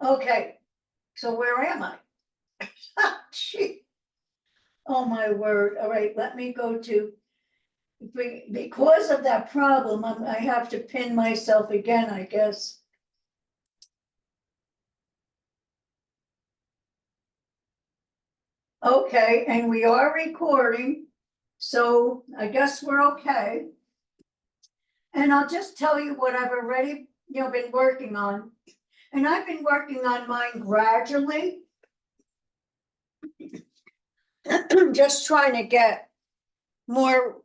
Okay, so where am I? Gee. Oh, my word. All right, let me go to, because of that problem, I have to pin myself again, I guess. Okay, and we are recording, so I guess we're okay. And I'll just tell you what I've already, been working on. And I've been working on mine gradually. Just trying to get more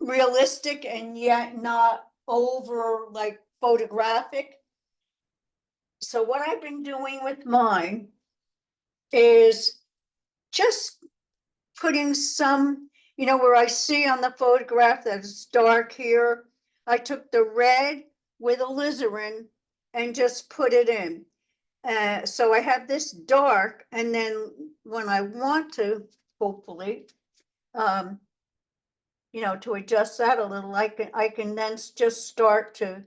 realistic and yet not over like photographic. So what I've been doing with mine is just putting some, where I see on the photograph that it's dark here, I took the red with alizarin and just put it in. So I have this dark, and then when I want to, hopefully, to adjust that a little, I can then just start to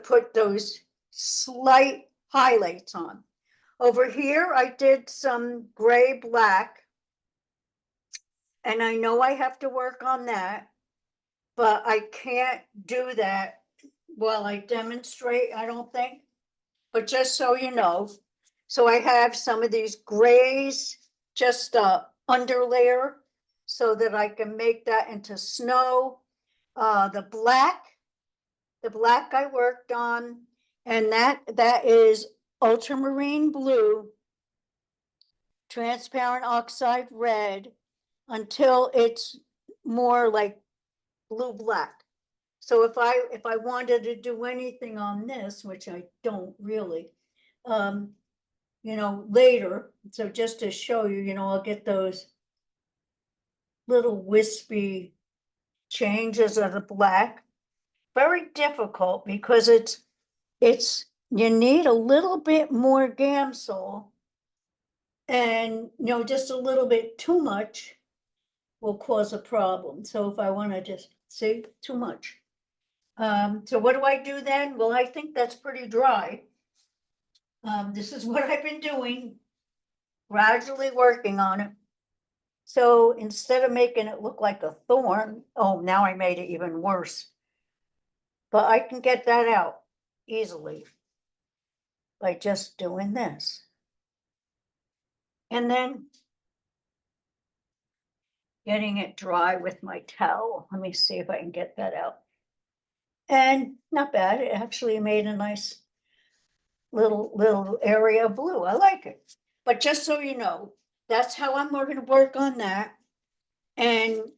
put those slight highlights on. Over here, I did some gray black, and I know I have to work on that, but I can't do that while I demonstrate, I don't think. But just so you know, so I have some of these grays, just underlayer, so that I can make that into snow. The black I worked on, and that is ultramarine blue, transparent oxide red, until it's more like blue black. So if I wanted to do anything on this, which I don't really, later, so just to show you, I'll get those little wispy changes of the black. Very difficult because you need a little bit more Gamsol, and just a little bit too much will cause a problem. So if I want to just see too much. So what do I do then? Well, I think that's pretty dry. This is what I've been doing, gradually working on it. So instead of making it look like a thorn, oh, now I made it even worse. But I can get that out easily by just doing this. And then getting it dry with my towel. Let me see if I can get that out. And not bad, it actually made a nice little area of blue. I like it. But just so you know, that's how I'm going to work on that. And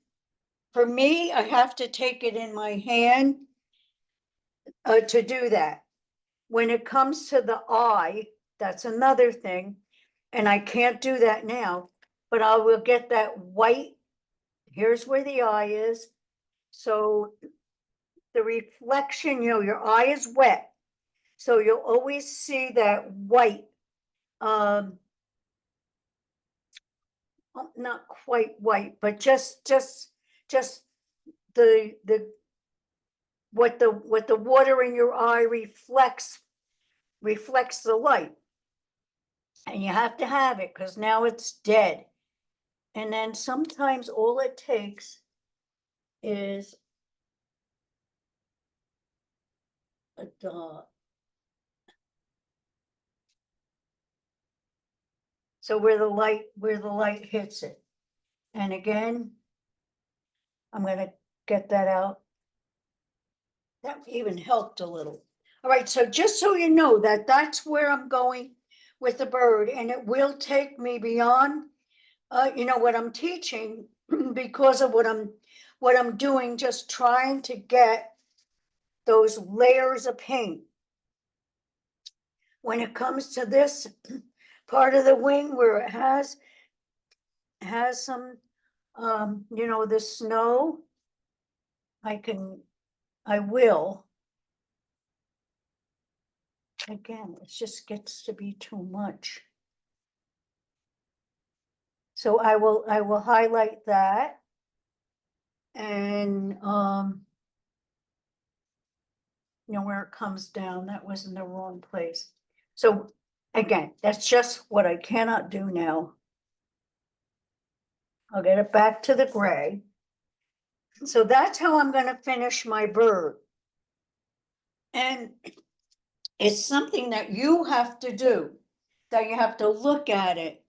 for me, I have to take it in my hand to do that. When it comes to the eye, that's another thing. And I can't do that now, but I will get that white. Here's where the eye is. So the reflection, your eye is wet. So you'll always see that white. Not quite white, but just the what the water in your eye reflects the light, and you have to have it because now it's dead. And then sometimes all it takes is a dot. So where the light hits it. And again, I'm going to get that out. That even helped a little. All right, so just so you know that's where I'm going with the bird, and it will take me beyond what I'm teaching because of what I'm doing, just trying to get those layers of paint. When it comes to this part of the wing where it has some the snow, I will. Again, it just gets to be too much. So I will highlight that. And where it comes down, that was in the wrong place. So Again, that's just what I cannot do now. I'll get it back to the gray. So that's how I'm gonna finish my bird. And it's something that you have to do, that you have to look at it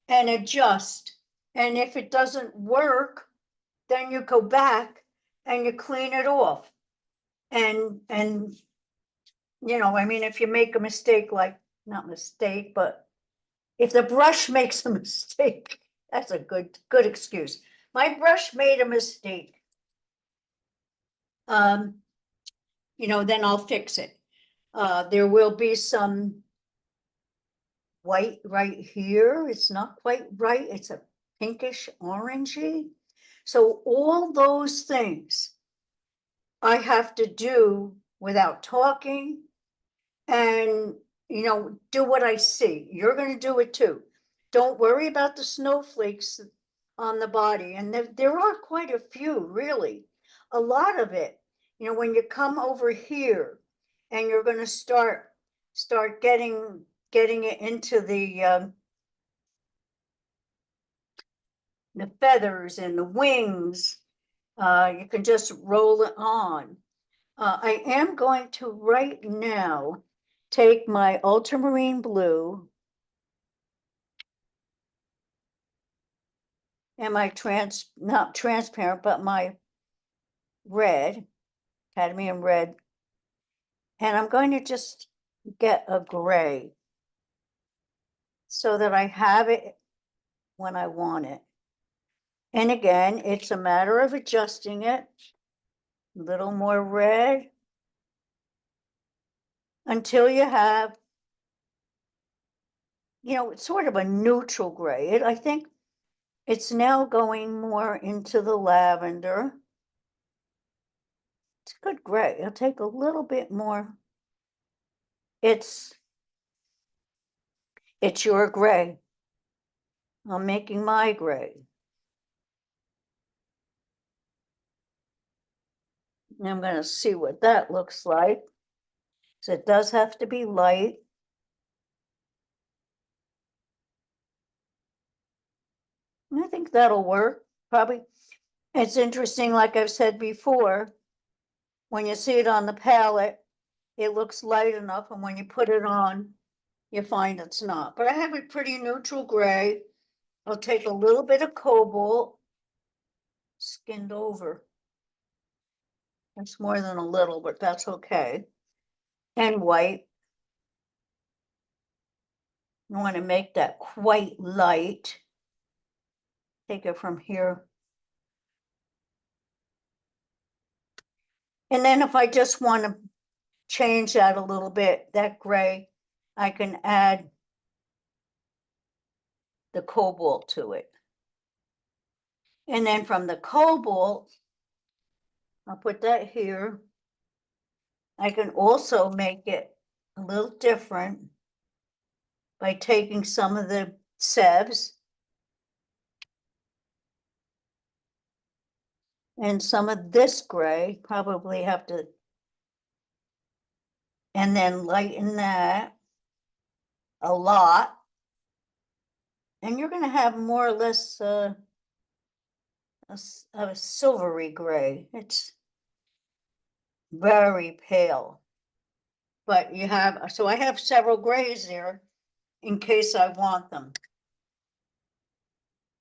and adjust. And if it doesn't work, then you go back and you clean it off. And you know, I mean, if you make a mistake, like, not mistake, but if the brush makes a mistake, that's a good excuse. My brush made a mistake. You know, then I'll fix it. There will be some white right here. It's not quite right. It's a pinkish orangey. So all those things I have to do without talking and, you know, do what I see. You're going to do it too. Don't worry about the snowflakes on the body. And there are quite a few, really. A lot of it, you know, when you come over here and you're going to start getting it into the feathers and the wings, you can just roll it on. I am going to right now take my ultramarine blue and my not transparent, but my red, cadmium red, and I'm going to just get a gray so that I have it when I want it. And again, it's a matter of adjusting it, a little more red, until you have, you know, it's sort of a neutral gray. I think it's now going more into the lavender. It's a good gray. I'll take a little bit more. It's your gray. I'm making my gray. And I'm going to see what that looks like. So it does have to be light. And I think that'll work, probably. It's interesting, like I've said before, when you see it on the palette, it looks light enough, and when you put it on, you find it's not. But I have a pretty neutral gray. I'll take a little bit of cobalt, skinned over. That's more than a little, but that's okay. And white. I want to make that quite light. Take it from here. And then if I just want to change that a little bit, that gray, I can add the cobalt to it. And then from the cobalt, I'll put that here. I can also make it a little different by taking some of the sebs and some of this gray, probably have to, and then lighten that a lot. And you're going to have more or less a silvery gray. It's very pale. But you have, so I have several grays there in case I want them.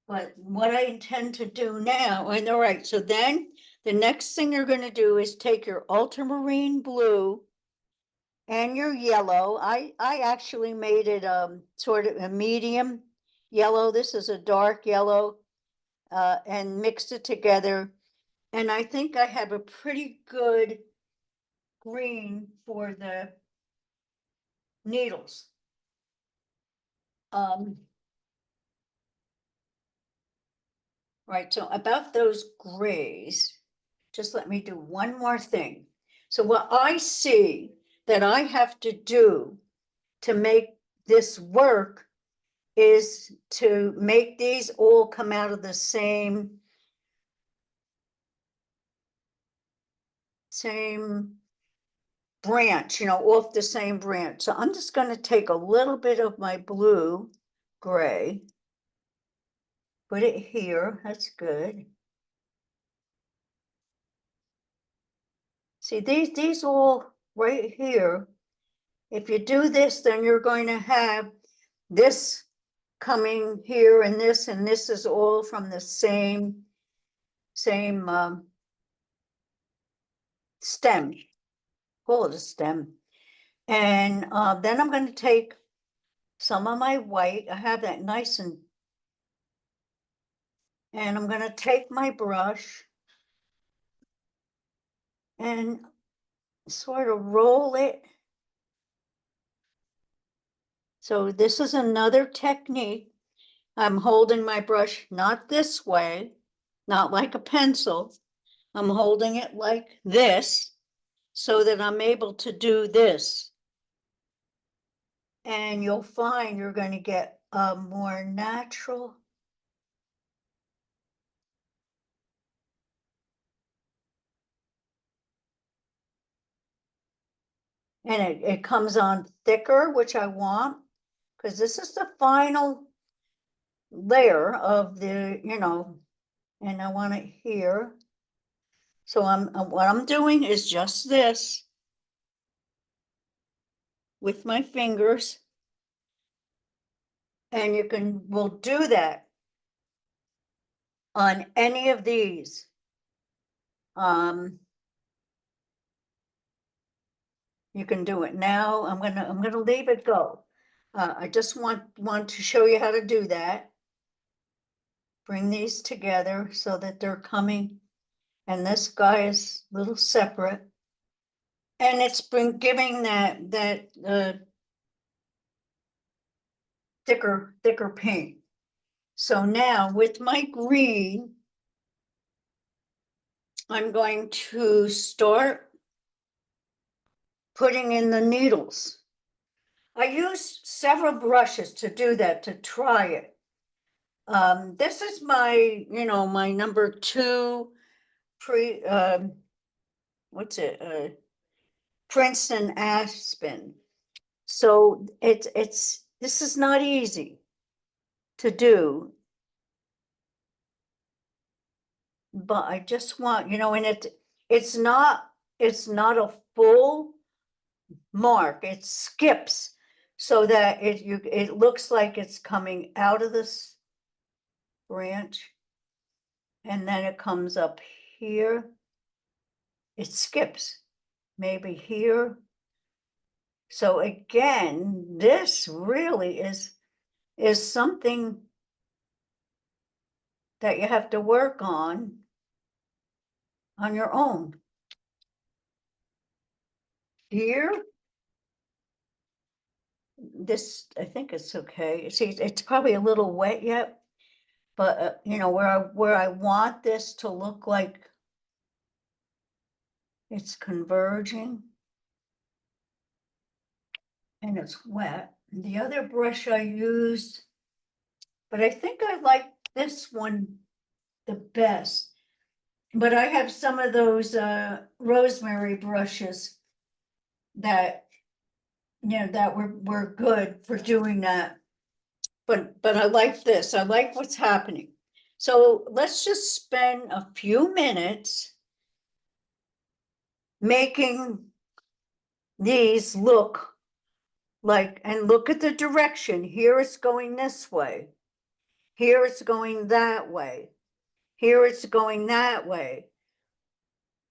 But what I intend to do now, and all right, so then the next thing you're going to do is take your ultramarine blue and your yellow. I actually made it sort of a medium yellow. This is a dark yellow, and mixed it together. And I think I have a pretty good green for the needles. Right, so about those grays, just let me do one more thing. So what I see that I have to do to make this work is to make these all come out of the same branch, off the same branch. So I'm just gonna take a little bit of my blue gray, put it here, that's good. See, these all right here, if you do this, then you're going to have this coming here and this is all from the same stem. Call it a stem. And then I'm going to take some of my white. I have that nice and I'm going to take my brush and sort of roll it. So this is another technique. I'm holding my brush not this way, not like a pencil. I'm holding it like this so that I'm able to do this. And you'll find you're going to get a more natural. And it comes on thicker, which I want, because this is the final layer of the, and I want it here. So what I'm doing is just this with my fingers. And we'll do that on any of these. You can do it now. I'm gonna leave it go. I just want to show you how to do that. Bring these together so that they're coming, and this guy is a little separate. And it's been giving that thicker paint. So now with my green, I'm going to start putting in the needles. I used several brushes to do that, to try it. This is my, my number 2 what's it? Princeton Aspen. So this is not easy to do, but I just want, and it's not a full mark. It skips so that it looks like it's coming out of this branch, and then it comes up here. It skips maybe here. So again, this really is something that you have to work on your own. Here, this, I think it's okay. See, it's probably a little wet yet, but where I want this to look like it's converging and it's wet. The other brush I used, but I think I like this one the best. But I have some of those rosemary brushes that that were good for doing that. But I like this. I like what's happening. So let's just spend a few minutes making these look like, and look at the direction. Here it's going this way. Here it's going that way. Here it's going that way.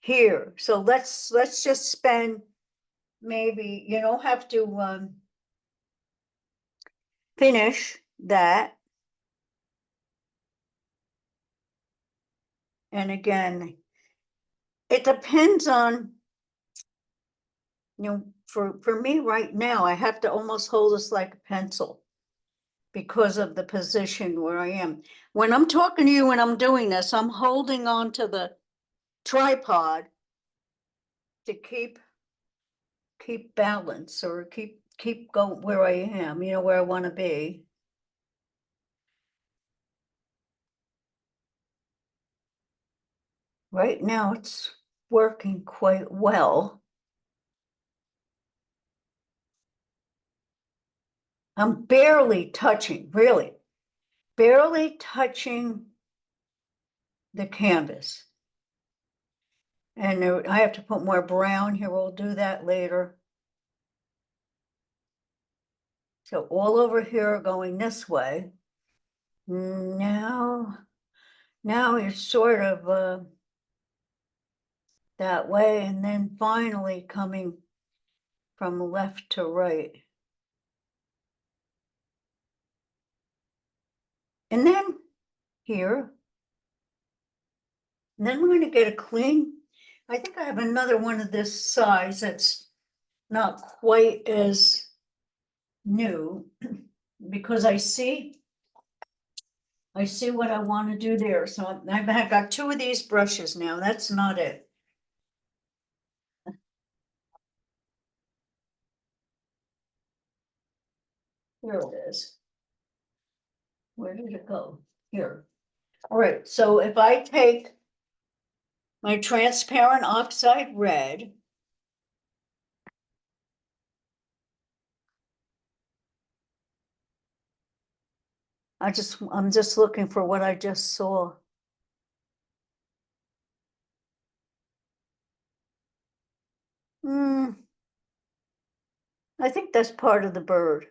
Here. So let's just spend, maybe you don't have to finish that. And again, it depends on, for me right now, I have to almost hold this like a pencil because of the position where I am. When I'm talking to you, when I'm doing this, I'm holding on to the tripod to keep balance, or keep going where I am, where I want to be. Right now, it's working quite well. I'm barely touching, really, barely touching the canvas. And I have to put more brown here. We'll do that later. So all over here going this way. Now it's sort of that way, and then finally coming from left to right. And then here. And then we're going to get a clean. I think I have another one of this size that's not quite as new because I see what I want to do there. So I've got two of these brushes now. That's not it. Here it is. Where did it go? Here. All right, so if I take my transparent oxide red, I'm just looking for what I just saw. I think that's part of the bird.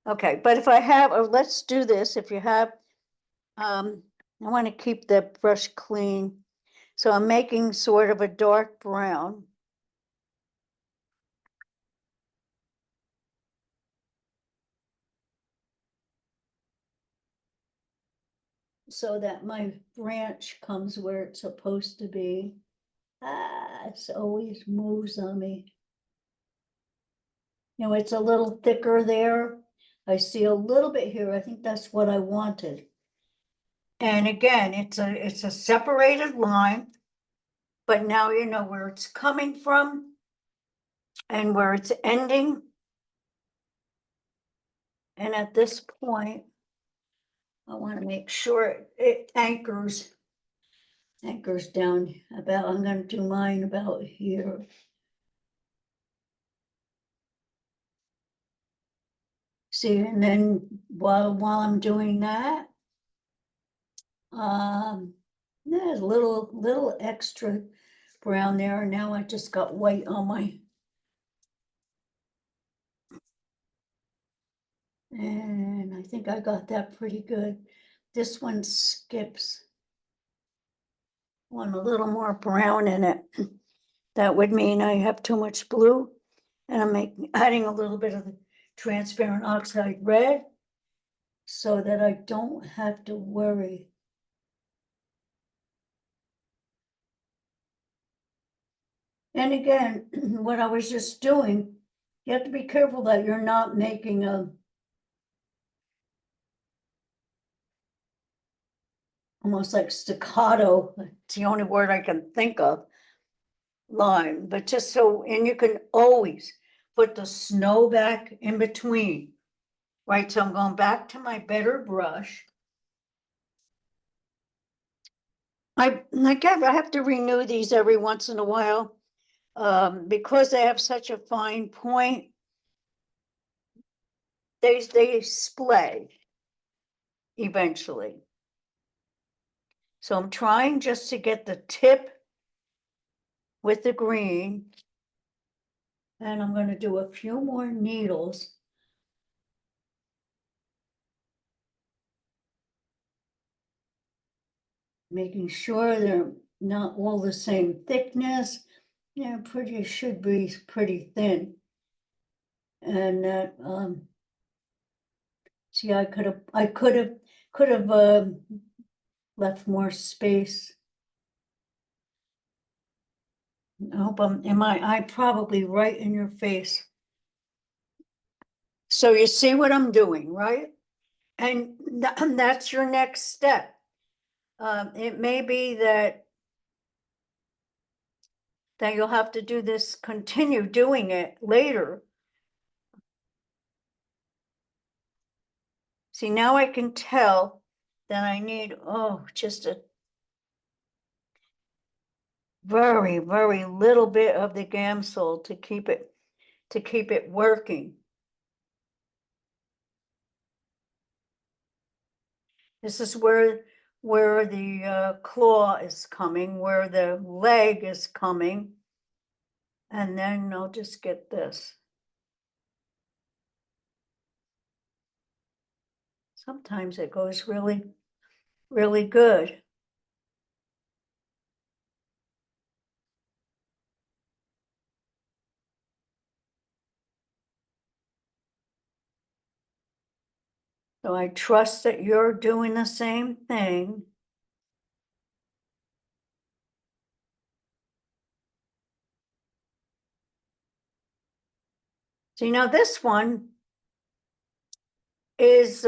Okay, but if I have, or let's do this, if you have, I want to keep the brush clean. So I'm making sort of a dark brown. So that my branch comes where it's supposed to be. It always moves on me. You know, it's a little thicker there. I see a little bit here. I think that's what I wanted. And again, it's a separated line, but now you know where it's coming from and where it's ending. And at this point, I want to make sure it anchors down about, I'm going to do mine about here. See, and then while I'm doing that, there's a little extra brown there. Now I just got white on my, and I think I got that pretty good. This one skips. Want a little more brown in it. That would mean I have too much blue, and I'm adding a little bit of the transparent oxide red so that I don't have to worry. And again, what I was just doing, you have to be careful that you're not making almost like staccato, it's the only word I can think of, line, but just so, and you can always put the snow back in between, right? So I'm going back to my better brush. I have to renew these every once in a while, because they have such a fine point. They splay eventually. So I'm trying just to get the tip with the green. And I'm going to do a few more needles. Making sure they're not all the same thickness. Yeah, should be pretty thin. And that, see, I could have left more space. I hope am I probably right in your face. So you see what I'm doing, right? And that's your next step. It may be that you'll have to do this, continue doing it later. See, now I can tell that I need, just a very, very little bit of the Gamsol to keep it working. This is where the claw is coming, where the leg is coming. And then I'll just get this. Sometimes it goes really, really good. So I trust that you're doing the same thing. See, now this one is,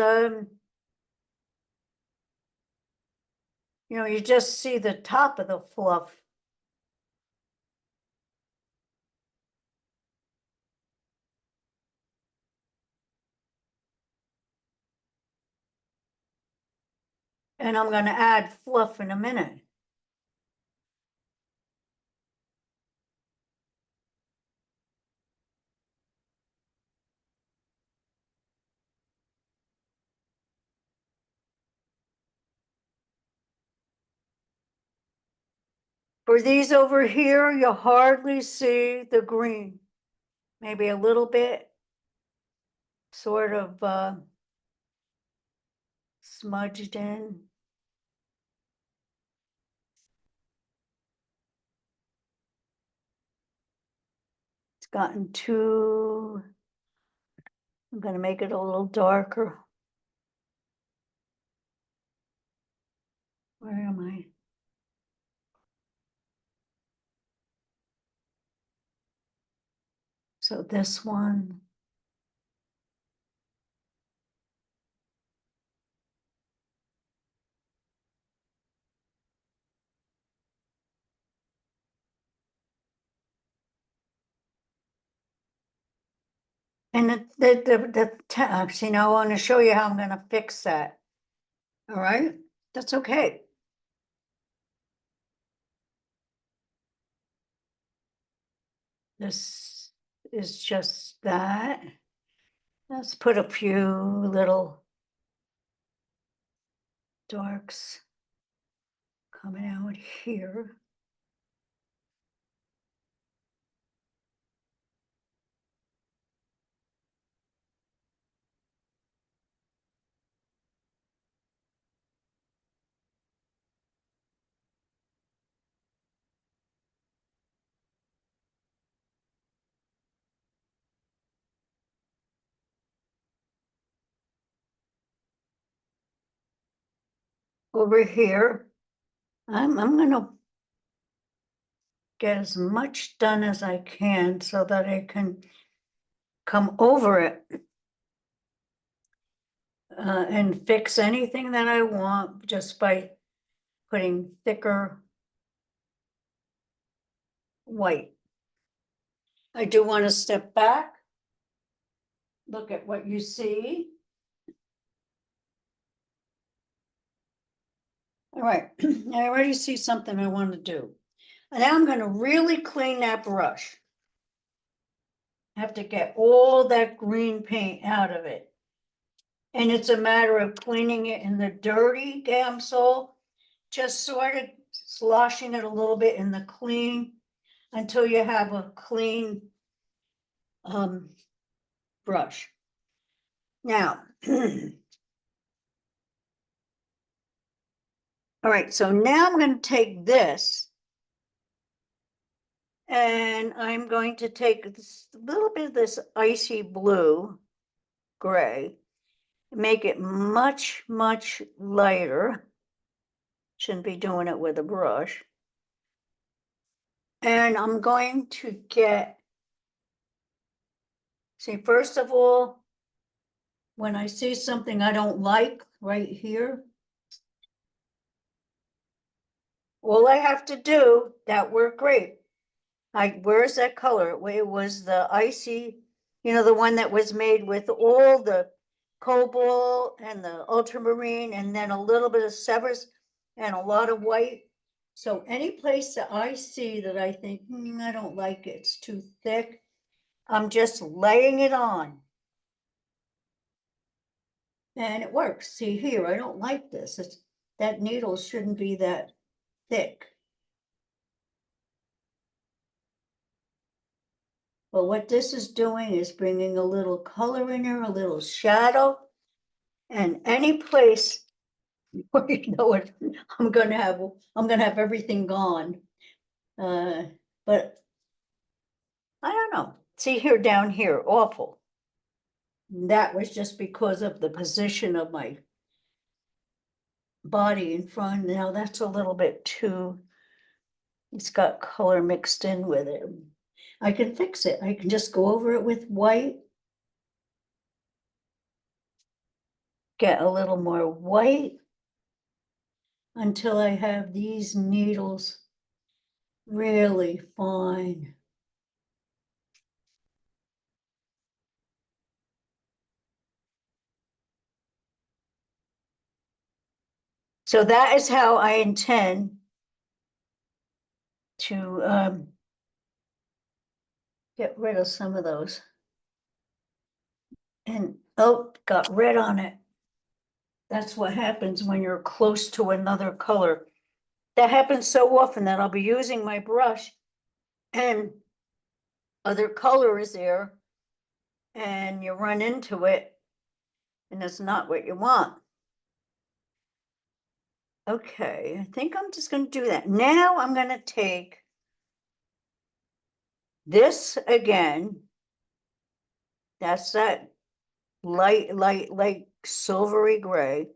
you just see the top of the fluff. And I'm going to add fluff in a minute. For these over here, you hardly see the green. Maybe a little bit, sort of smudged in. It's gotten too, I'm going to make it a little darker. Where am I? So this one. And see, now I want to show you how I'm going to fix that. All right, that's okay. This is just that. Let's put a few little darks coming out here. Over here, I'm gonna get as much done as I can so that I can come over it and fix anything that I want just by putting thicker white. I do want to step back, look at what you see. All right, I already see something I want to do. And now I'm going to really clean that brush. I have to get all that green paint out of it. And it's a matter of cleaning it in the dirty Gamsol, just sort of sloshing it a little bit in the clean until you have a clean brush. Now, all right, so now I'm going to take this and I'm going to take this, a little bit of this icy blue, gray, make it much, much lighter. Shouldn't be doing it with a brush. And I'm going to get, see, first of all, when I see something I don't like right here, all I have to do, that worked great. Where's that color? It was the icy, the one that was made with all the cobalt and the ultramarine and then a little bit of Severs and a lot of white. So any place that I see that I think, I don't like it, it's too thick, I'm just laying it on. And it works. See here, I don't like this. That needle shouldn't be that thick. But what this is doing is bringing a little color in there, a little shadow. And any place where you know it, I'm gonna have everything gone. But I don't know. See here, down here, awful. That was just because of the position of my body in front. Now that's a little bit too, it's got color mixed in with it. I can fix it. I can just go over it with white. Get a little more white until I have these needles really fine. So that is how I intend to get rid of some of those. And, oh, got red on it. That's what happens when you're close to another color. That happens so often that I'll be using my brush and other color is there and you run into it and it's not what you want. Okay, I think I'm just going to do that. Now I'm going to take this again. That's that light silvery gray.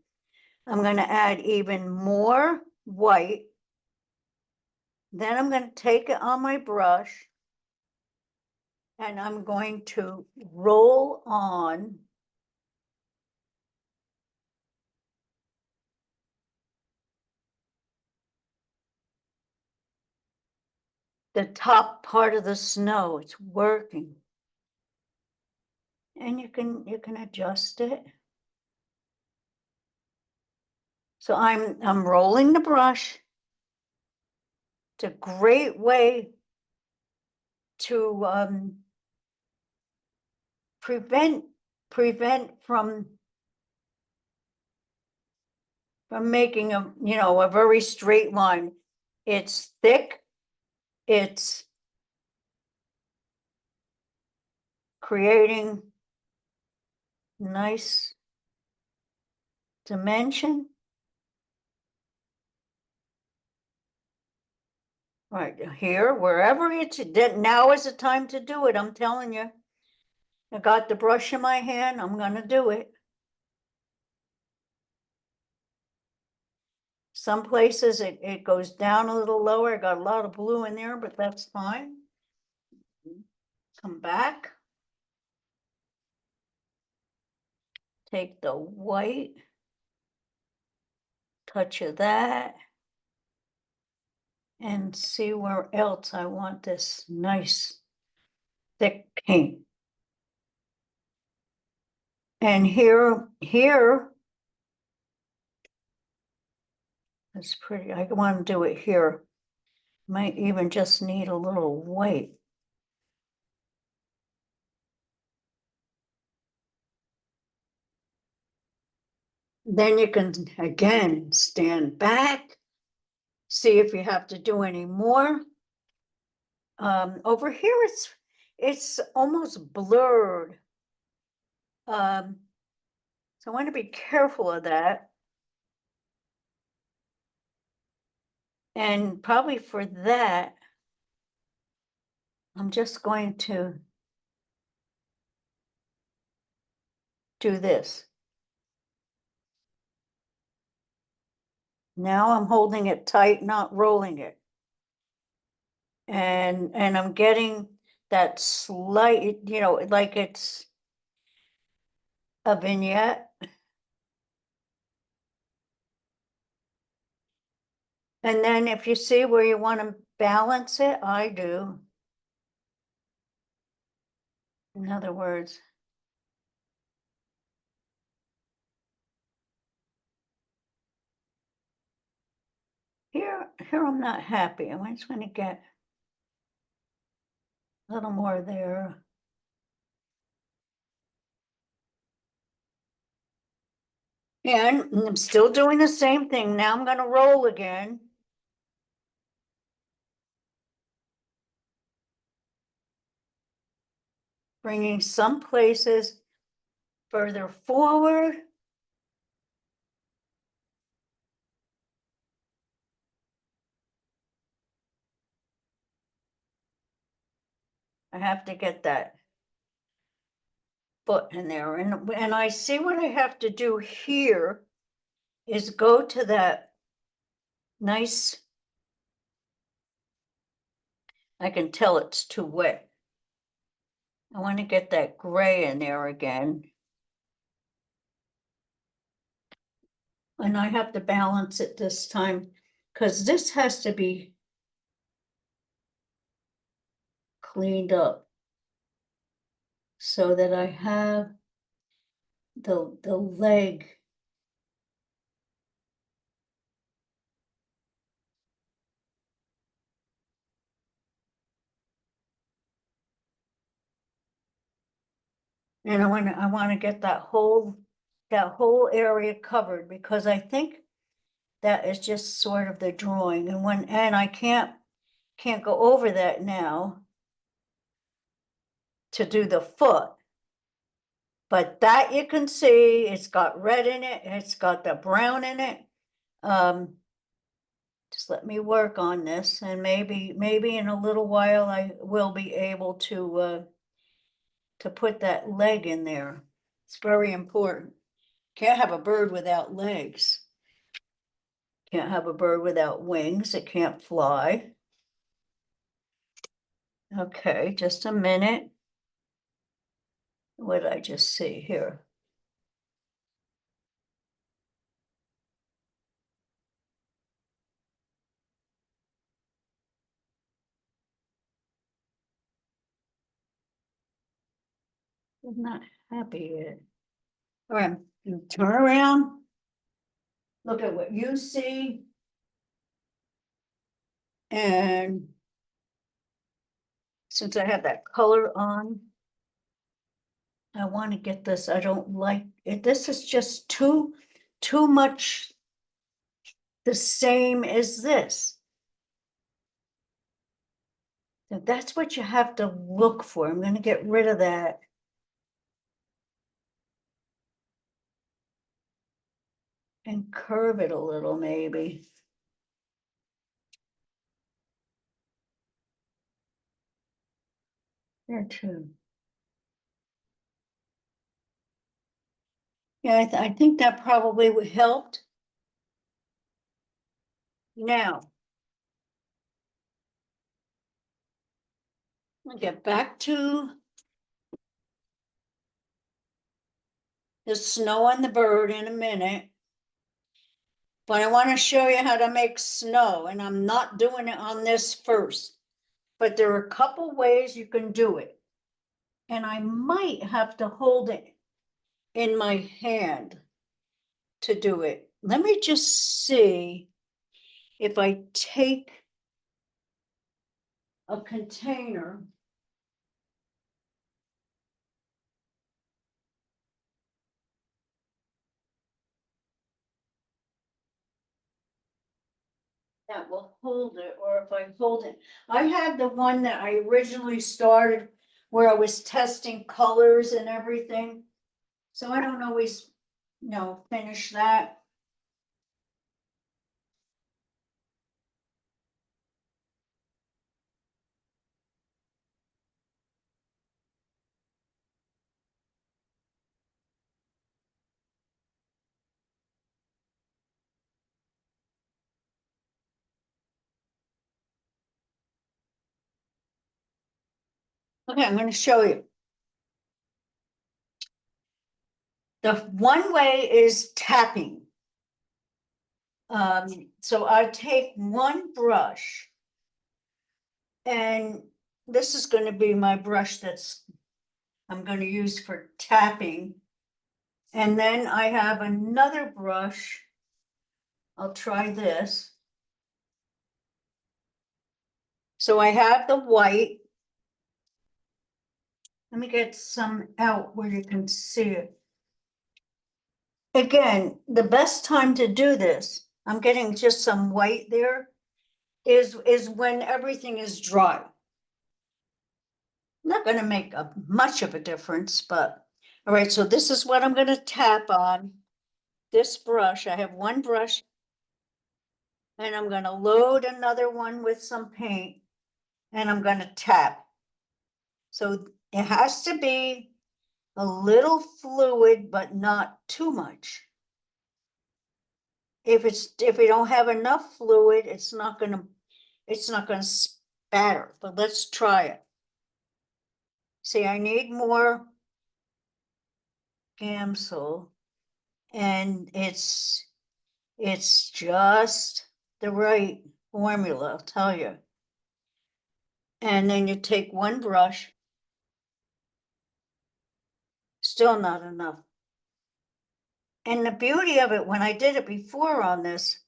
I'm going to add even more white. Then I'm going to take it on my brush and I'm going to roll on the top part of the snow. It's working. And you can adjust it. So I'm rolling the brush. It's a great way to prevent from making a very straight line. It's thick. It's creating nice dimension. Right here, wherever it's, now is the time to do it. I'm telling you. I got the brush in my hand. I'm gonna do it. Some places it goes down a little lower. I got a lot of blue in there, but that's fine. Come back. Take the white. Touch of that. And see where else I want this nice thick paint. And here, it's pretty. I want to do it here. Might even just need a little white. Then you can, again, stand back, see if you have to do any more. Over here, it's almost blurred. So I want to be careful of that. And probably for that, I'm just going to do this. Now I'm holding it tight, not rolling it. And I'm getting that slight, like it's a vignette. And then if you see where you want to balance it, I do. In other words, here I'm not happy. I'm just going to get a little more there. And I'm still doing the same thing. Now I'm gonna roll again. Bringing some places further forward. I have to get that foot in there, and I see what I have to do here is go to that nice, I can tell it's too wet. I want to get that gray in there again. And I have to balance it this time, because this has to be cleaned up so that I have the leg. And I want to get that whole area covered, because I think that is just sort of the drawing, and I can't go over that now to do the foot. But that you can see, it's got red in it, it's got the brown in it. Just let me work on this, and maybe in a little while I will be able to put that leg in there. It's very important. Can't have a bird without legs. Can't have a bird without wings. It can't fly. Okay, just a minute. What did I just see here? I'm not happy yet. All right, you turn around. Look at what you see. And since I have that color on, I want to get this. I don't like it. This is just too much the same as this. Now, that's what you have to look for. I'm going to get rid of that. And curve it a little, maybe. There too. Yeah, I think that probably would help. Now, I'll get back to the snow and the bird in a minute. But I want to show you how to make snow, and I'm not doing it on this first. But there are a couple ways you can do it. And I might have to hold it in my hand to do it. Let me just see if I take a container. That will hold it, or if I hold it. I had the one that I originally started where I was testing colors and everything. So I don't always, finish that. Okay, I'm going to show you. The one way is tapping. So I take one brush, and this is going to be my brush I'm going to use for tapping. And then I have another brush. I'll try this. So I have the white. Let me get some out where you can see it. Again, the best time to do this, I'm getting just some white there, is when everything is dry. Not gonna make much of a difference, but, all right, so this is what I'm gonna tap on. This brush, I have one brush. And I'm gonna load another one with some paint and I'm gonna tap. So it has to be a little fluid, but not too much. If we don't have enough fluid, it's not gonna spatter, but let's try it. See, I need more Gamsol, and it's just the right formula, I'll tell you. And then you take one brush, still not enough. And the beauty of it, when I did it before on this,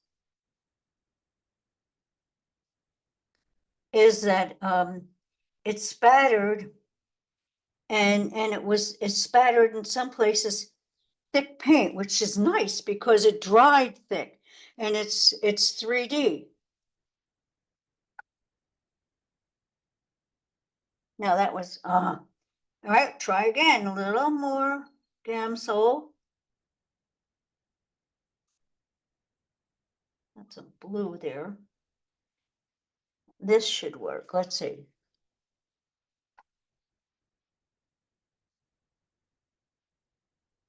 is that it spattered, and it spattered in some places thick paint, which is nice because it dried thick, and it's 3D. Now that was all right. Try again. A little more Gamsol. That's a blue there. This should work. Let's see.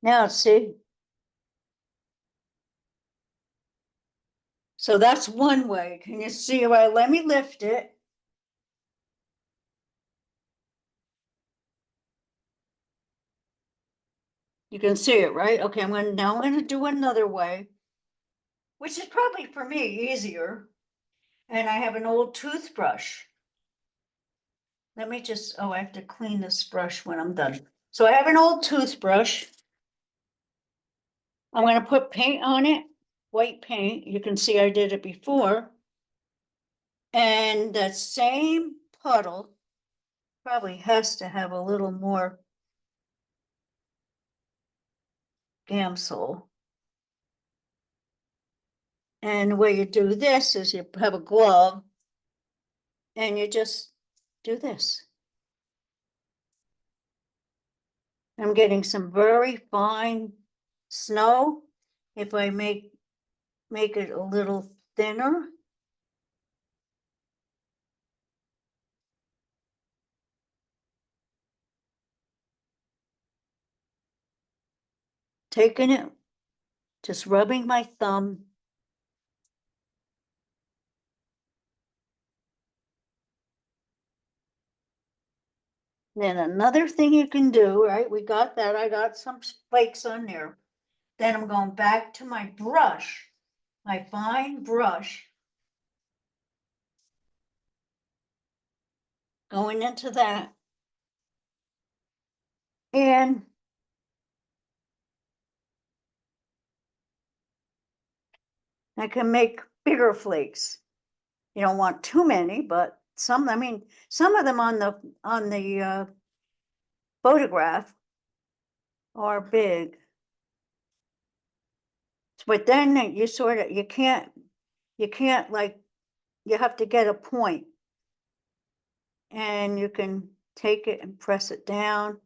Now see. So that's one way. Can you see? Well, let me lift it. You can see it, right? Okay, I'm gonna do another way, which is probably for me easier. And I have an old toothbrush. Let me just, I have to clean this brush when I'm done. So I have an old toothbrush. I'm gonna put paint on it, white paint. You can see I did it before. And that same puddle probably has to have a little more Gamsol. And the way you do this is you have a glove and you just do this. I'm getting some very fine snow. If I make it a little thinner. Taking it, just rubbing my thumb. Then another thing you can do, right? We got that. I got some flakes on there. Then I'm going back to my brush, my fine brush. Going into that. And I can make bigger flakes. You don't want too many, but some, I mean, some of them on the photograph are big. But then you sort of, you can't like, you have to get a point. And you can take it and press it down.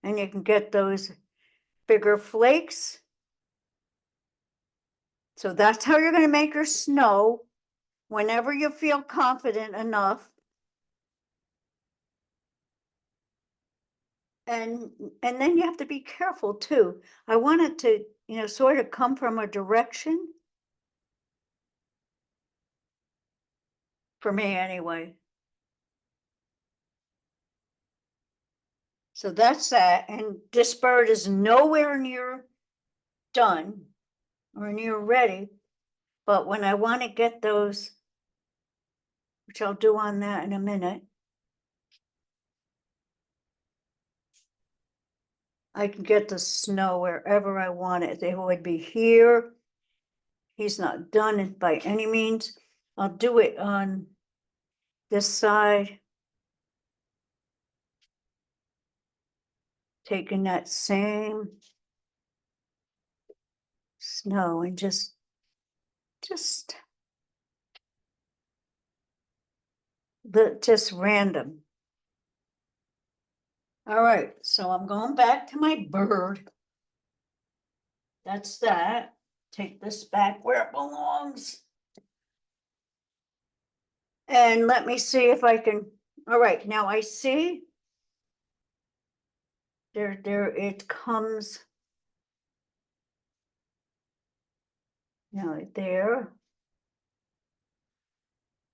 And you can get those bigger flakes. So that's how you're going to make your snow whenever you feel confident enough. And then you have to be careful too. I want it to, sort of come from a direction. For me anyway. So that's that. And this bird is nowhere near done or near ready. But when I want to get those, which I'll do on that in a minute, I can get the snow wherever I want it. It would be here. He's not done it by any means. I'll do it on this side. Taking that same snow and just just random. All right, so I'm going back to my bird. That's that. Take this back where it belongs. And let me see if I can, all right, now I see there it comes. Now there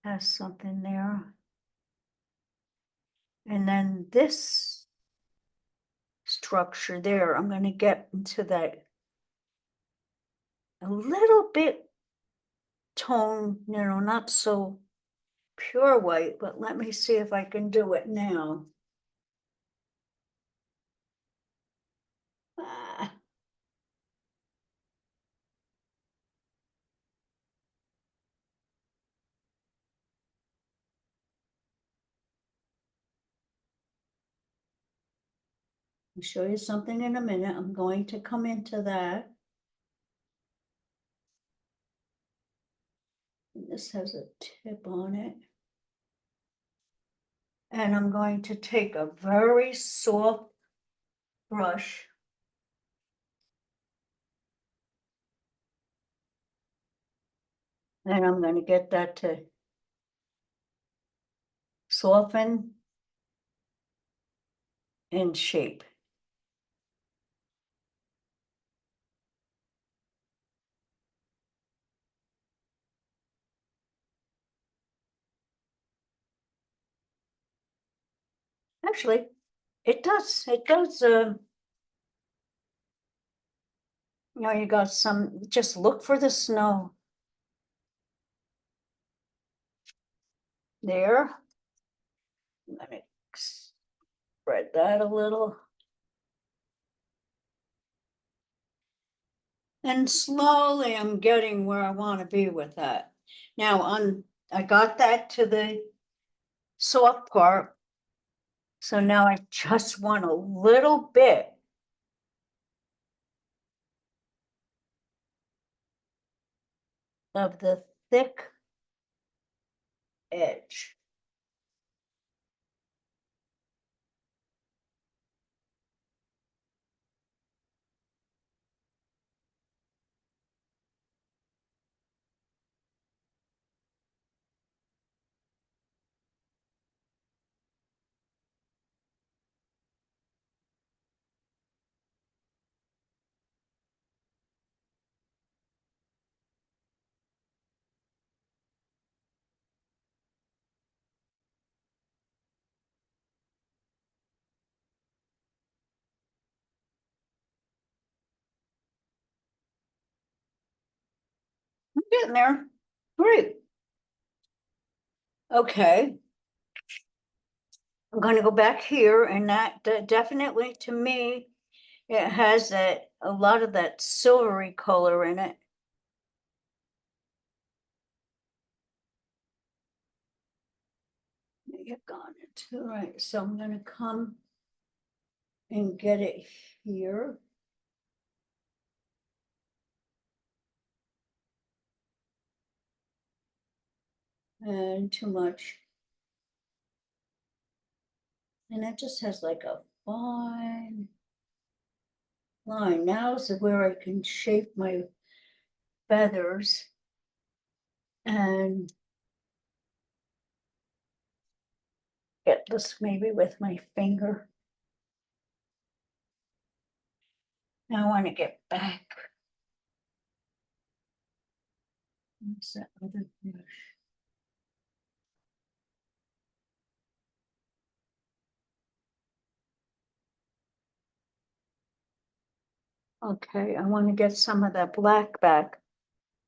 has something there. And then this structure there, I'm going to get into that a little bit tone, not so pure white, but let me see if I can do it now. Ah. I'll show you something in a minute. I'm going to come into that. And this has a tip on it. And I'm going to take a very soft brush. And I'm going to get that to soften and shape. Actually, it does, you got some, just look for the snow. There. Let me spread that a little. And slowly I'm getting where I want to be with that. Now I got that to the soft part. So now I just want a little bit of the thick edge. I'm getting there. Great. Okay. I'm going to go back here, and that definitely, to me, it has a lot of that silvery color in it. You've got it. All right, so I'm going to come and get it here. And too much. And it just has like a fine line. Now is where I can shape my feathers and get this maybe with my finger. Now I want to get back. What's that other brush? Okay, I want to get some of that black back.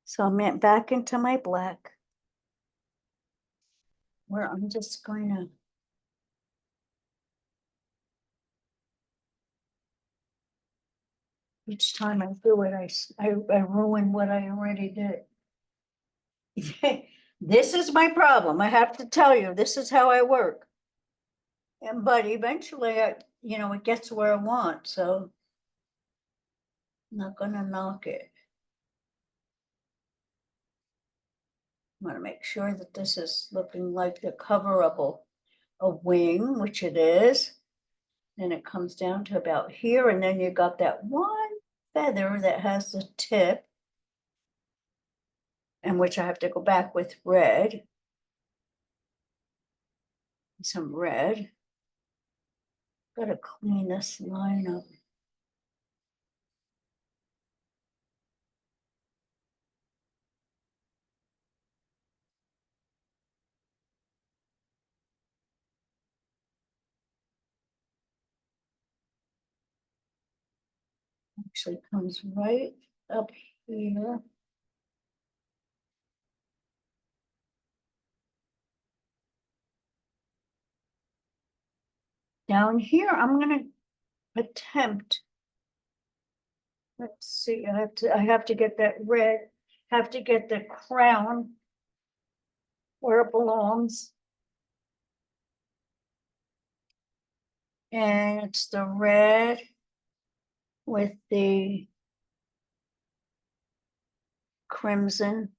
So I'm back into my black, where I'm just going to each time I do it, I ruin what I already did. This is my problem. I have to tell you, this is how I work. But eventually, it gets where I want, so I'm not gonna knock it. want to make sure that this is looking like the cover of a wing, which it is. And it comes down to about here, and then you got that one feather that has the tip, and which I have to go back with red. Some red. Gotta clean this line up. Actually comes right up here. Down here, I'm gonna attempt. Let's see, I have to get that red, have to get the crown where it belongs. And it's the red with the crimson.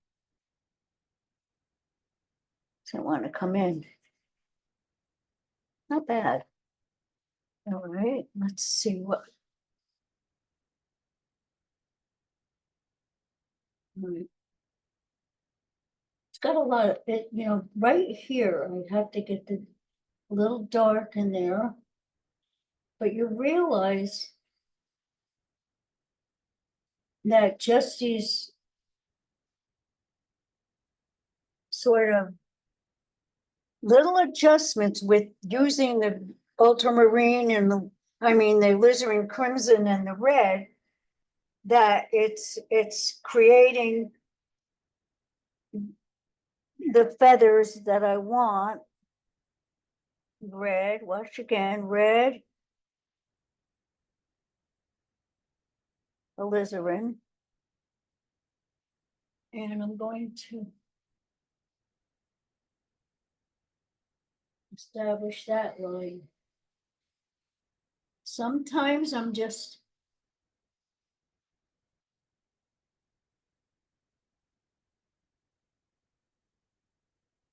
So I want to come in. Not bad. All right, let's see what. It's got a lot of it, right here, I have to get the little dark in there. But you realize that just these sort of little adjustments with using the ultramarine and the alizarin crimson and the red, that it's creating the feathers that I want. Red, watch again, red, alizarin. And I'm going to establish that line. Sometimes I'm just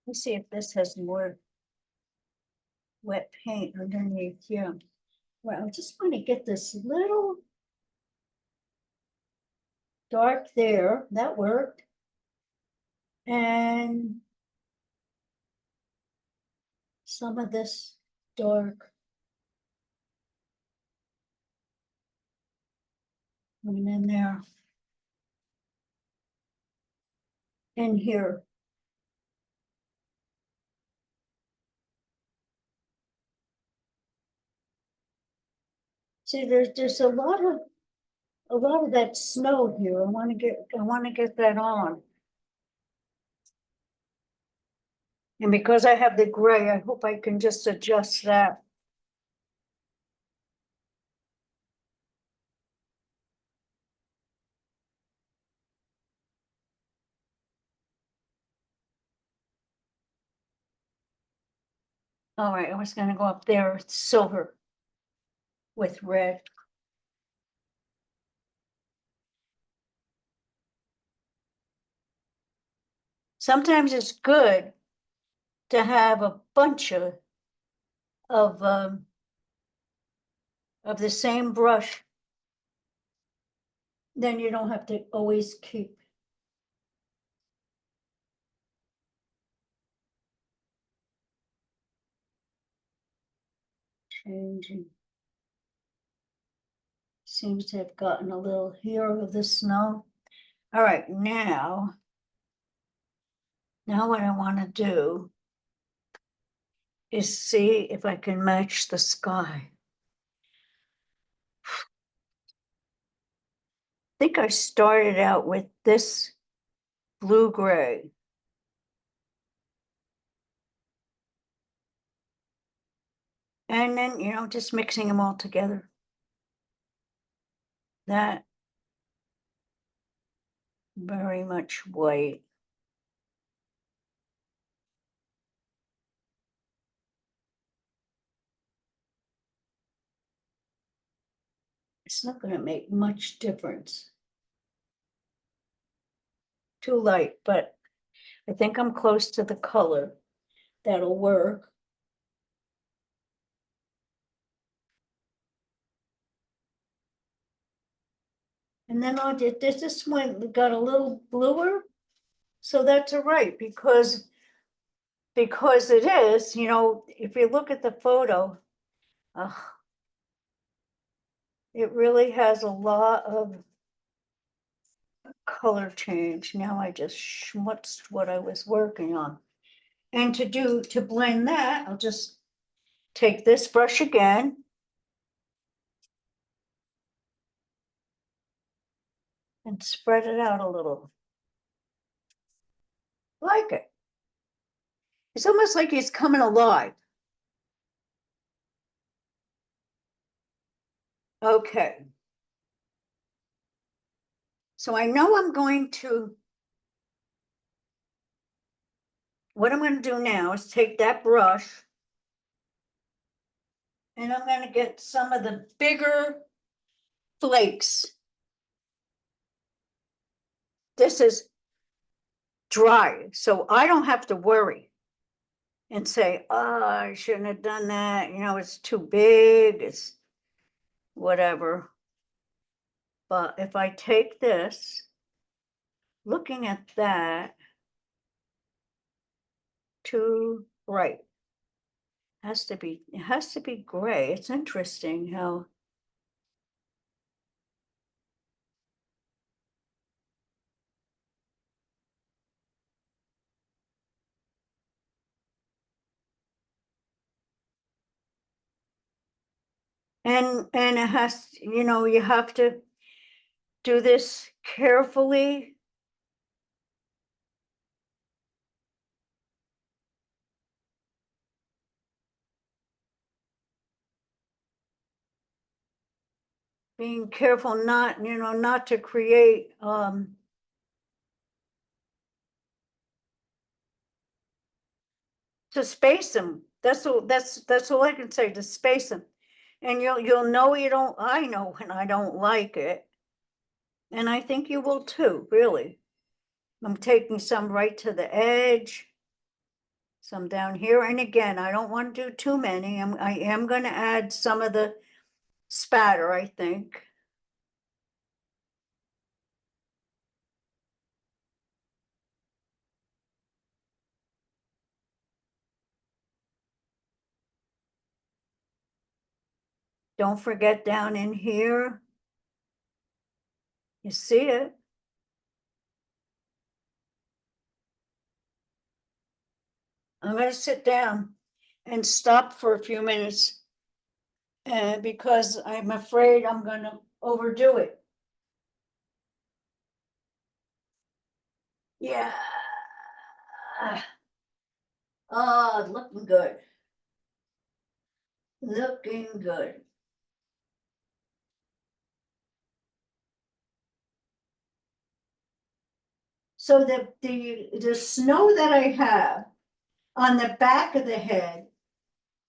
let's see if this has more wet paint underneath here. Well, I just want to get this little dark there. That worked. And some of this dark coming in there. In here. See, there's a lot of that snow here. I want to get that on. And because I have the gray, I hope I can just adjust that. All right, I was gonna go up there, it's silver with red. Sometimes it's good to have a bunch of the same brush. Then you don't have to always keep changing. Seems to have gotten a little here of the snow. All right, now what I want to do is see if I can match the sky. I think I started out with this blue-gray. And then, just mixing them all together. That very much white. It's not going to make much difference. Too light, but I think I'm close to the color. That'll work. And then I did this one got a little bluer. So that's all right, because it is, you know, if you look at the photo, it really has a lot of color change. Now I just schmutzed what I was working on. And to blend that, I'll just take this brush again. And spread it out a little. Like it. It's almost like he's coming alive. Okay. So I know what I'm going to do now is take that brush and I'm going to get some of the bigger flakes. This is dry, so I don't have to worry and say, oh, I shouldn't have done that. You know, it's too big, it's whatever. But if I take this, looking at that, too bright. It has to be gray. It's interesting how and it has, you know, you have to do this carefully. Being careful not, you know, not to create to space them. That's all I can say, to space them. And you'll know I know when I don't like it. And I think you will too, really. I'm taking some right to the edge, some down here. And again, I don't want to do too many. I am going to add some of the spatter, I think. Don't forget down in here. You see it. I'm going to sit down and stop for a few minutes because I'm afraid I'm going to overdo it. Yeah. Oh, looking good. Looking good. So the snow that I have on the back of the head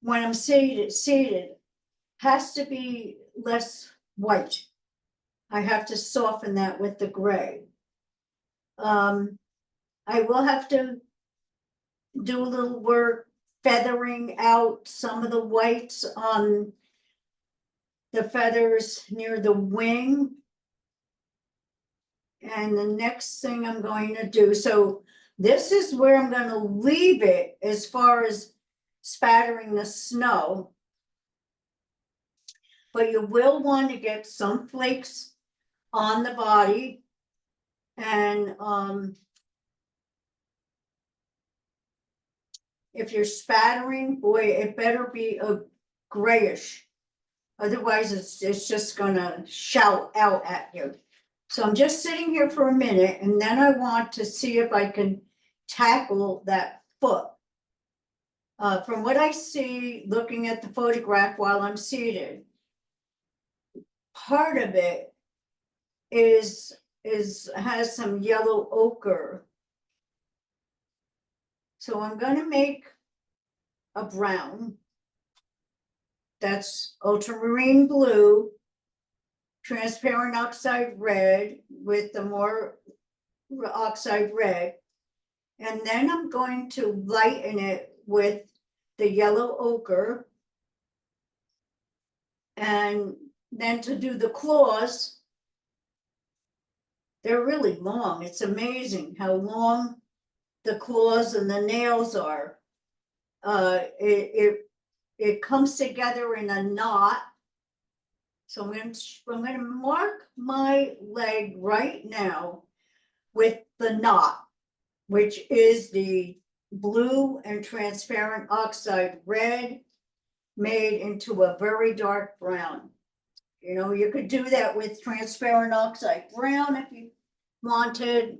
when I'm seated has to be less white. I have to soften that with the gray. I will have to do a little work feathering out some of the whites on the feathers near the wing. And the next thing I'm going to do, so this is where I'm going to leave it as far as spattering the snow. But you will want to get some flakes on the body. And if you're spattering, boy, it better be a grayish. Otherwise, it's just gonna shout out at you. So I'm just sitting here for a minute, and then I want to see if I can tackle that foot. From what I see, looking at the photograph while I'm seated, part of it has some yellow ochre. So I'm going to make a brown. That's ultramarine blue, transparent oxide red with the more oxide red. And then I'm going to lighten it with the yellow ochre. And then to do the claws, they're really long. It's amazing how long the claws and the nails are. It comes together in a knot. So I'm gonna mark my leg right now with the knot, which is the blue and transparent oxide red made into a very dark brown. You know, you could do that with transparent oxide brown if you wanted,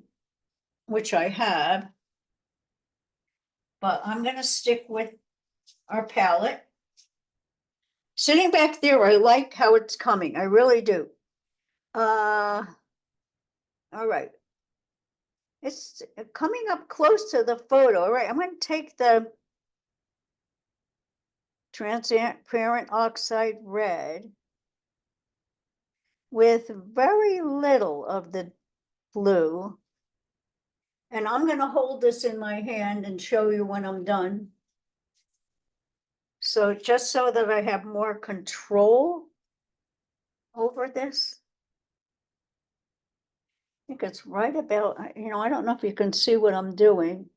which I have. But I'm gonna stick with our palette. Sitting back there, I like how it's coming. I really do. All right. It's coming up close to the photo. All right, I'm going to take the transparent oxide red with very little of the blue. And I'm going to hold this in my hand and show you when I'm done. So just so that I have more control over this. I think it's right about, I don't know if you can see what I'm doing.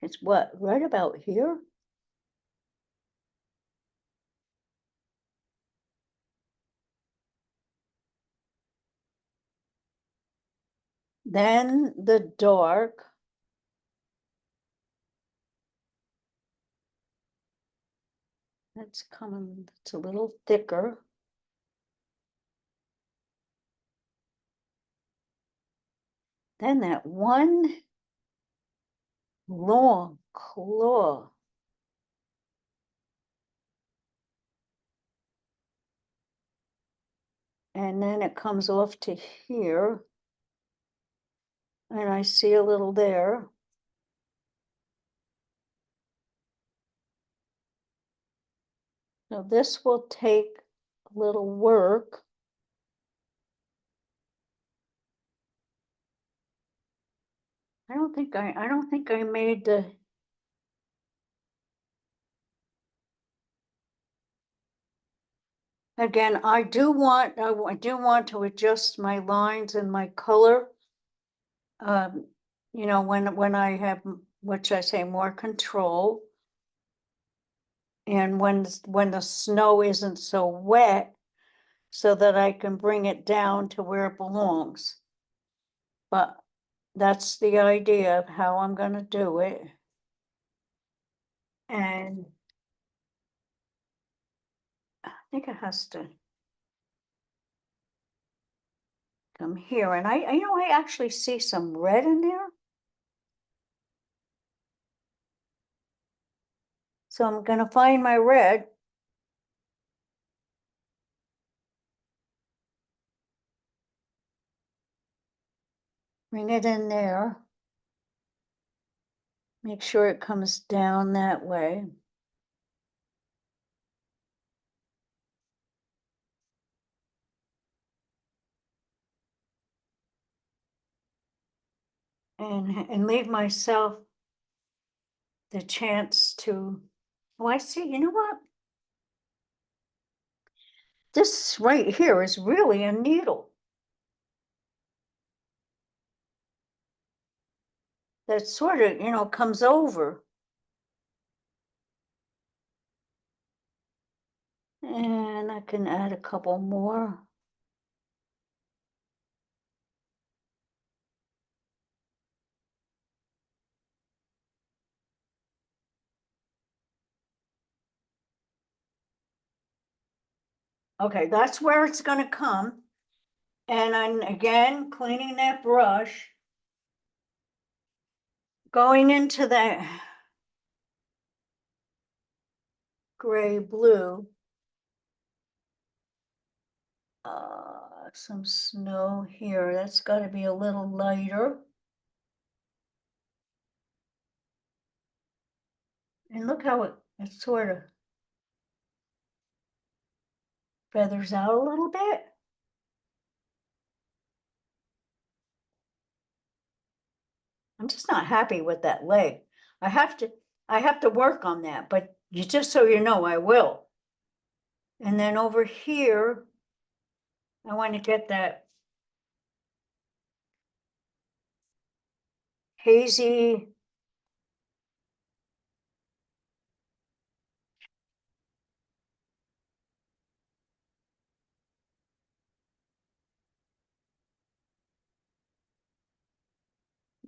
It's what, right about here? Then the dark. That's coming, it's a little thicker. Then that one long claw. And then it comes off to here. And I see a little there. So this will take a little work. I don't think I made the. Again, I do want to adjust my lines and my color. When I have, which I say, more control. And when the snow isn't so wet, so that I can bring it down to where it belongs. But that's the idea of how I'm gonna do it. And I think it has to come here. And I actually see some red in there. So I'm gonna find my red. Bring it in there. Make sure it comes down that way. And leave myself the chance to, oh, I see, you know what? This right here is really a needle. That sort of, comes over. And I can add a couple more. Okay, that's where it's gonna come. And I'm again cleaning that brush. Going into that gray blue. Some snow here. That's gotta be a little lighter. And look how it sort of feathers out a little bit. I'm just not happy with that leg. I have to work on that, but just so you know, I will. And then over here, I want to get that hazy.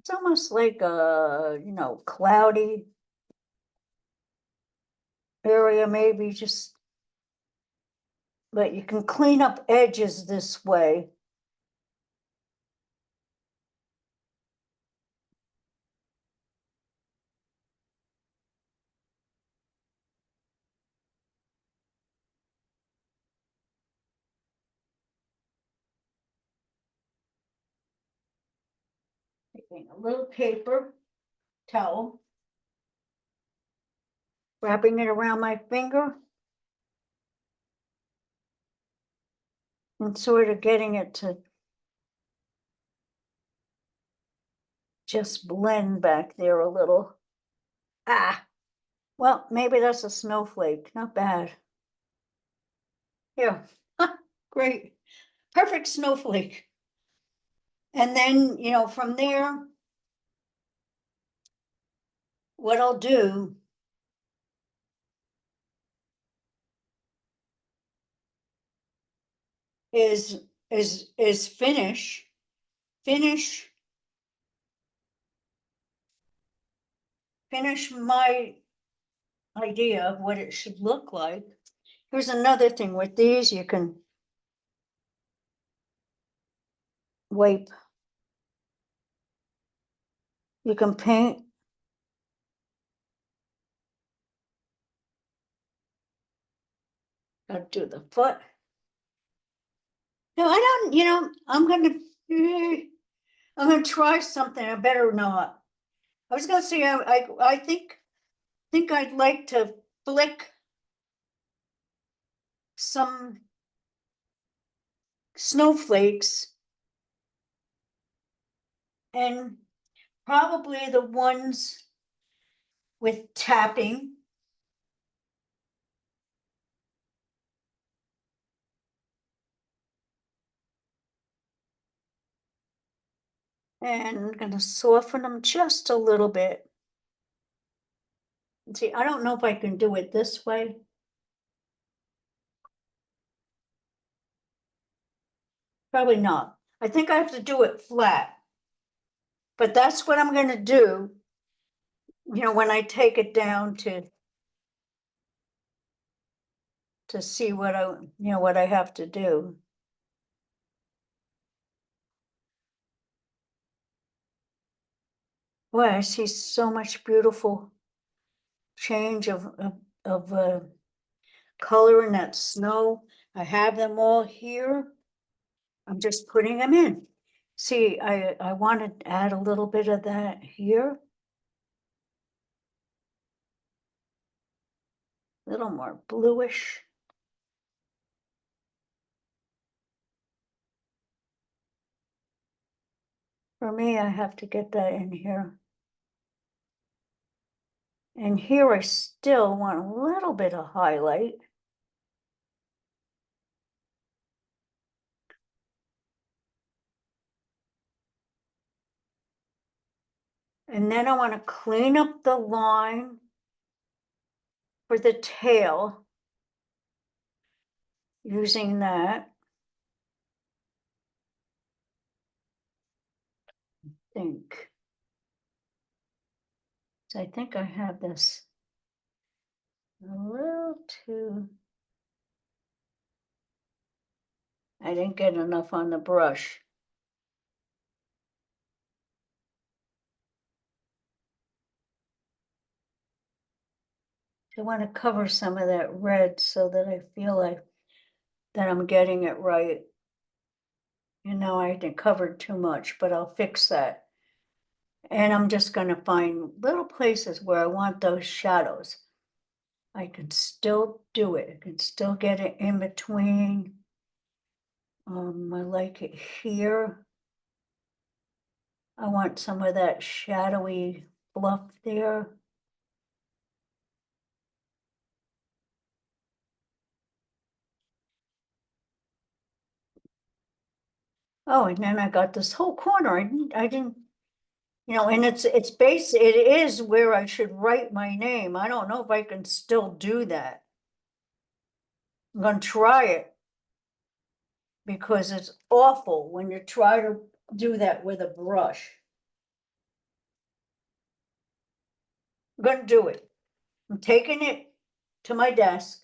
It's almost like a, cloudy area, maybe just, but you can clean up edges this way. Taking a little paper towel, wrapping it around my finger, and sort of getting it to just blend back there a little. Ah, well, maybe that's a snowflake, not bad. Yeah, great, perfect snowflake. And then, from there, what I'll do is finish my idea of what it should look like. Here's another thing with these, you can wipe, you can paint. I'll do the foot. No, I don't, I'm gonna try something, I better not. I was gonna say, I think I'd like to flick some snowflakes, and probably the ones with tapping. And I'm gonna soften them just a little bit. See, I don't know if I can do it this way. Probably not. I think I have to do it flat. But that's what I'm gonna do, when I take it down to see what I have to do. Boy, I see so much beautiful change of color in that snow. I have them all here. I'm just putting them in. See, I want to add a little bit of that here. A little more bluish. For me, I have to get that in here. And here I still want a little bit of highlight. And then I want to clean up the line for the tail using that. I think I have this a little too. I didn't get enough on the brush. I want to cover some of that red so that I feel like that I'm getting it right. I didn't cover too much, but I'll fix that. And I'm just going to find little places where I want those shadows. I can still do it. I can still get it in between. I like it here. I want some of that shadowy fluff there. Oh, and then I got this whole corner. I didn't, and it is where I should write my name. I don't know if I can still do that. I'm gonna try it. Because it's awful when you try to do that with a brush. I'm gonna do it. I'm taking it to my desk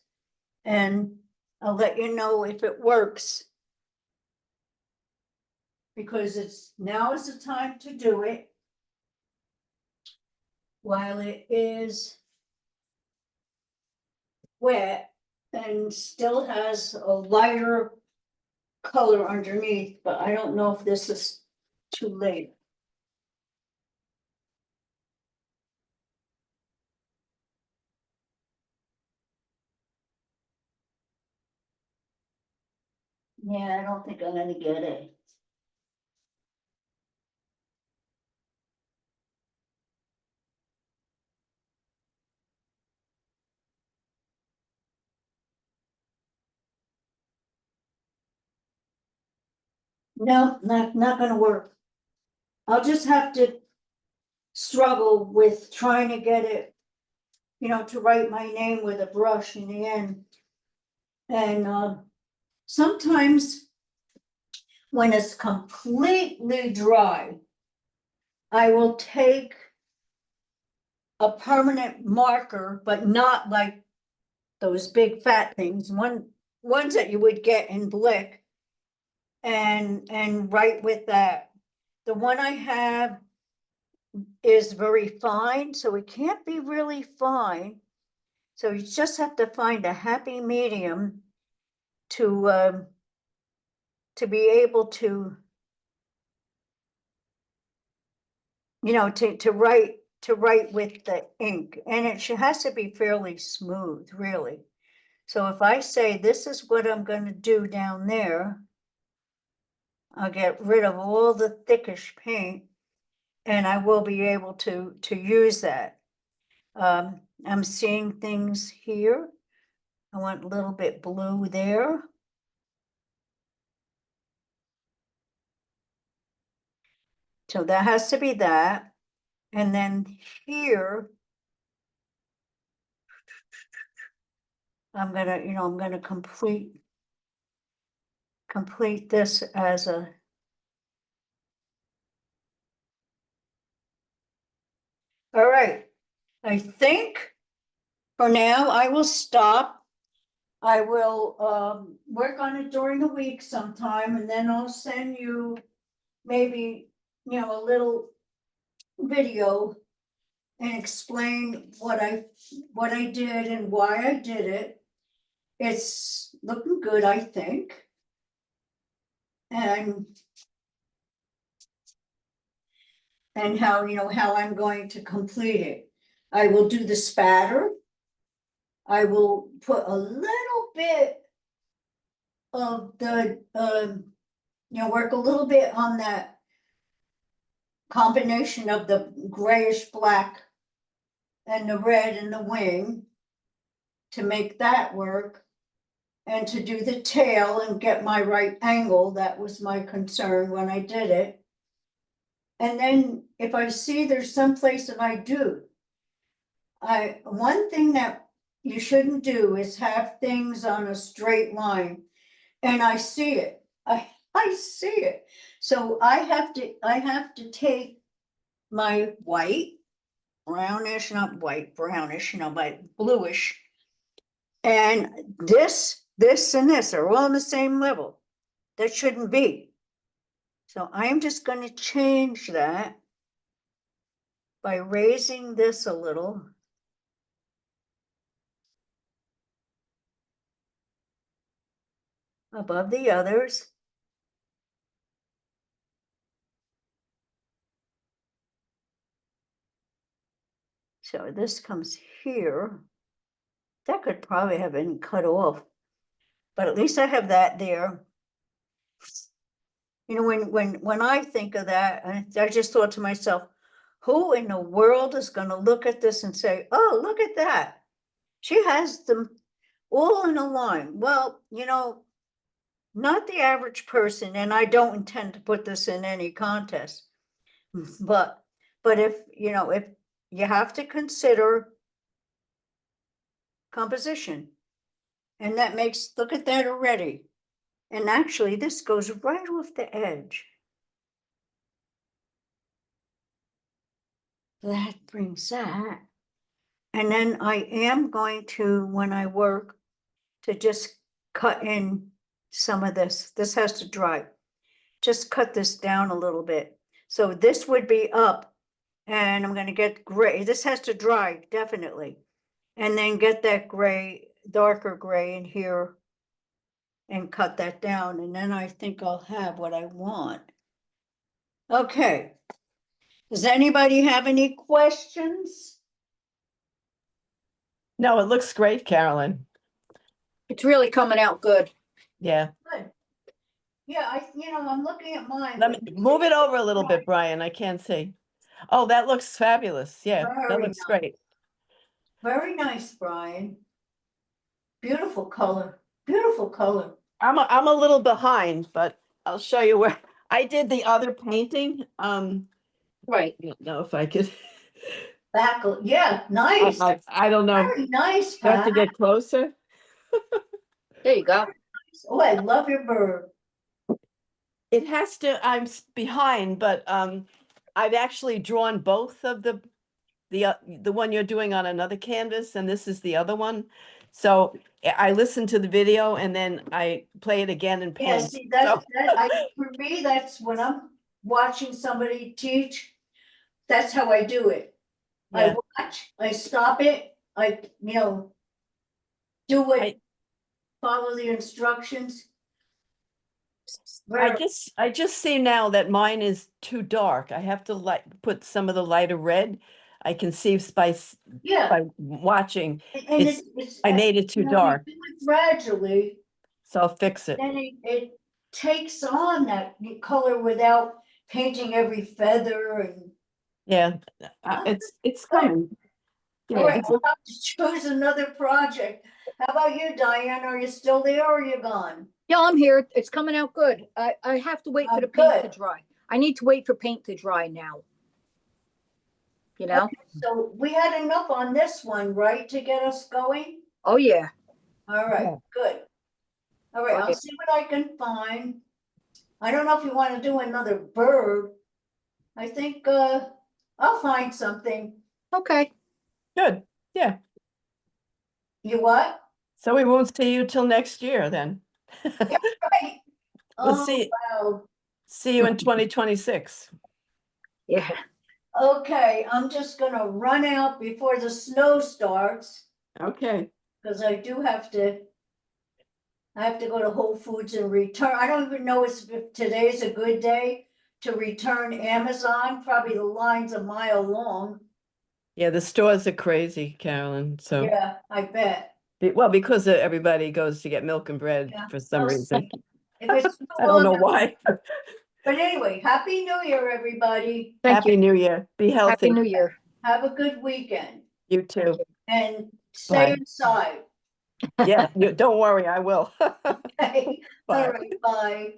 and I'll let you know if it works. Because now is the time to do it. While it is wet and still has a lighter color underneath, but I don't know if this is too late. Yeah, I don't think I'm gonna get it. No, not gonna work. I'll just have to struggle with trying to get it, to write my name with a brush in the end. And sometimes when it's completely dry, I will take a permanent marker, but not like those big fat things, ones that you would get in Blick, and write with that. The one I have is very fine, so it can't be really fine. So you just have to find a happy medium to be able to, to write with the ink, and it has to be fairly smooth, really. So if I say this is what I'm going to do down there, I'll get rid of all the thickish paint, and I will be able to use that. I'm seeing things here. I want a little bit blue there. So that has to be that. And then here, I'm gonna complete this as a. All right, I think for now I will stop. I will work on it during the week sometime, and then I'll send you maybe, a little video and explain what I did and why I did it. It's looking good, I think. And how I'm going to complete it. I will do the spatter. I will put a little bit of the, work a little bit on that combination of the grayish black and the red in the wing to make that work. And to do the tail and get my right angle. That was my concern when I did it. And then if I see there's some place that I do, one thing that you shouldn't do is have things on a straight line. And I see it. I see it. So I have to take my white, brownish, not white, brownish, but bluish. And this, and this are all on the same level. That shouldn't be. So I'm just going to change that by raising this a little. Above the others. So this comes here. That could probably have been cut off, but at least I have that there. You know, when I think of that, I just thought to myself, who in the world is gonna look at this and say, oh, look at that? She has them all in a line. Well, you know, not the average person, and I don't intend to put this in any contest. But if, you know, if you have to consider composition, and that makes, look at that already. And actually, this goes right off the edge. That brings that. And then I am going to, when I work, to just cut in some of this. This has to dry. Just cut this down a little bit. So this would be up, and I'm gonna get gray. This has to dry, definitely. And then get that gray, darker gray in here and cut that down. And then I think I'll have what I want. Okay. Does anybody have any questions? No, it looks great, Carolyn. It's really coming out good. Yeah. Good. Yeah, you know, I'm looking at mine. Let me move it over a little bit, Brian. I can't see. Oh, that looks fabulous. Yeah, that Very looks nice. great. Very nice, Brian. Beautiful color, beautiful color. I'm a little behind, but I'll show you where I did the other painting. Right. I don't know if I could. Back, yeah, nice. I don't know. Very nice, You have to Pat. get closer. There you go. Oh, I love your bird. It has to, behind, but I've actually drawn both of the one you're doing on another canvas, and this is the other one. So I listen to the video and then I play it again and Yeah, paint. see, So, for me, that's when I'm watching somebody teach, that's how I do it. I yeah, watch, I stop it, you know, do what, follow the instructions. I just see now that mine is too dark. I have to put some of the lighter red. I can see Yeah, by watching. and It's I made it too you know, dark, you do it gradually, so I'll fix it. then it takes on that color without painting every feather and. Yeah, it's coming. All Yeah, right, we'll have to choose another project. How about you, Diane? Are you still there or are you gone? Yeah, I'm here. It's coming out good. I have to wait for the paint to Good. dry. I need to wait for paint to dry now. You know? Okay, so we had enough on this one, right, to get us going? Oh, yeah. All right, Yeah. good. All right, Oh, I'll yeah. see what I can find. I don't know if you want to do another bird. I think I'll find something. Okay. good. Yeah. You what? So we won't see you till next year then. Right. We'll Oh, see wow. you in 2026. Yeah. Okay, I'm just gonna run out before the snow starts. Okay. Because I have to go to Whole Foods and return. I don't even know if today's a good day to return Amazon. Probably the line's a mile long. Yeah, the stores are crazy, Carolyn. So, Yeah, I bet. well, because everybody goes to get milk and bread Yeah. for some Well, reason. If it's too I don't know long, why. but anyway, Happy New Year, everybody. Thank Happy you. New Year. Be Happy healthy. New Year. Have a good weekend You too. and stay Bye. inside. Yeah, don't worry, I will. Okay. Bye. All right, bye.